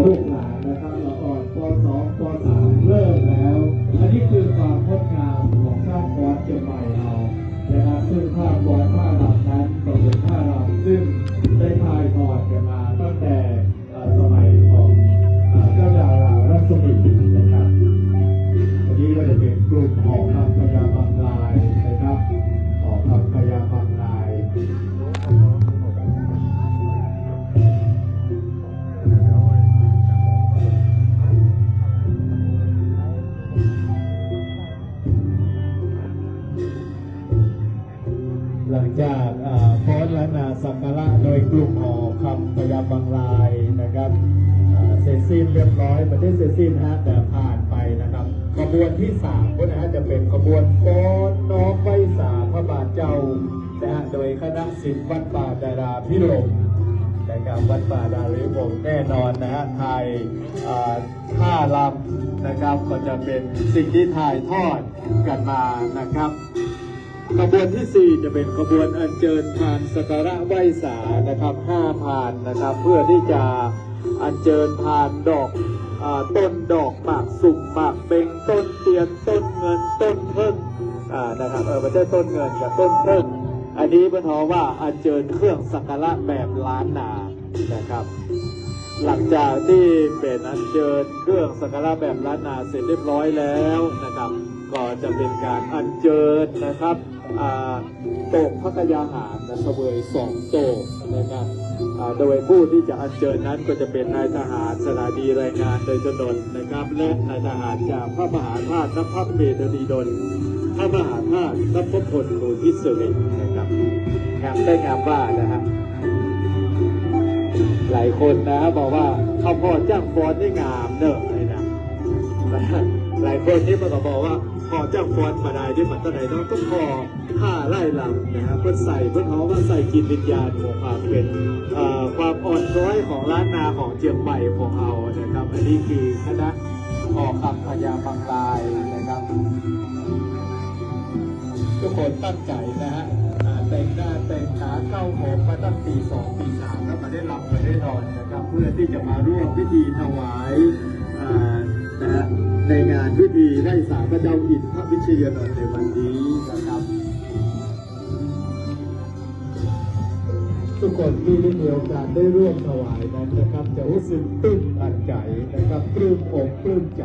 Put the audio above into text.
ลูกหลานนะครับละอ่อนป .2 ป .3 เริ่มแล้วอันนี้คือความงดงามของชาติฟ้อนเชียงใหม่เรานะครับซึ่งภาพฟ้อนผ้ารำนั้นก็เป็นผ้ารำซึ่งได้ถ่ายทอดกันมาตั้งแต่สมัยของเจ้าดารารัศมีนะครับอันนี้ก็จะเป็นกลุ่มของคำพยาบางลายนะครับของคำพยาบางลายหลังจากฟ้อนล้านนาสักการะโดยกลุ่มหอคำพยาบางลายนะครับเสร็จสิ้นเรียบร้อยประเทศเสร็จสิ้นฮะแต่ผ่านไปนะครับขบวนที่3ก็นะฮะจะเป็นขบวนฟ้อนน้อมไว้สาพระบาทเจ้านะฮะโดยคณะศิลป์วัดป่าดาราพิรมนะครับวัดป่าดาราพิรมแน่นอนนะฮะไทยท่ารำนะครับก็จะเป็นสิ่งที่ถ่ายทอดกันมานะครับขบวนที่ 4จะเป็นขบวนอัญเชิญพานสักการะไหว้สานะครับ5 พานนะครับเพื่อที่จะอัญเชิญพานดอกต้นดอกหมากสุกหมากเบงต้นเทียนต้นเงินต้นเพิ่งนะครับไม่ใช่ต้นเงินกับต้นเพิ่งอันนี้เป็นเพราะว่าอัญเชิญเครื่องสักการะแบบล้านนานะครับหลังจากที่เป็นอัญเชิญเครื่องสักการะแบบล้านนาเสร็จเรียบร้อยแล้วนะครับก็จะเป็นการอัญเชิญนะครับโต๊ะพระกยาหารนะเสวย2 โต๊ะนะครับโดยผู้ที่จะอัญเชิญนั้นก็จะเป็นนายทหารสถานีรายงานโดยชนนนะครับและนายทหารจากพระมหาธาตุนภเมธดีดลพระมหาธาตุนภพลโนทิเสวยนะครับงามได้งามว่านะฮะหลายคนนะบอกว่าเขาพอจ้างฟ้อนได้งามเนอะเลยนะหลายคนที่มาบอกว่าพอจ้างฟ้อนมาได้ที่มันตะไหนต้องพอผ้าไล่ลำนะครับเพื่อใส่เพื่อเขาว่าใส่จิตวิญญาณของความเป็นความอ่อนช้อยของล้านนาของเชียงใหม่ของเรานะครับอันนี้คือคณะหอคำพยาบางลายนะครับทุกคนตั้งใจนะฮะแต่งหน้าแต่งขาเข้าหอมมาตั้งตี 2 ตี 3แล้วมาได้หลับมาได้นอนนะครับเพื่อที่จะมาร่วมพิธีถวายนะฮะในงานพิธีไล่สาพระเจ้าอินทร์พระวิเชียรนนท์ในวันนี้นะครับทุกคนที่ได้มีโอกาสได้ร่วมถวายนั้นนะครับจะรู้สึกตื้นตันใจนะครับปลื้มอกปลื้มใจ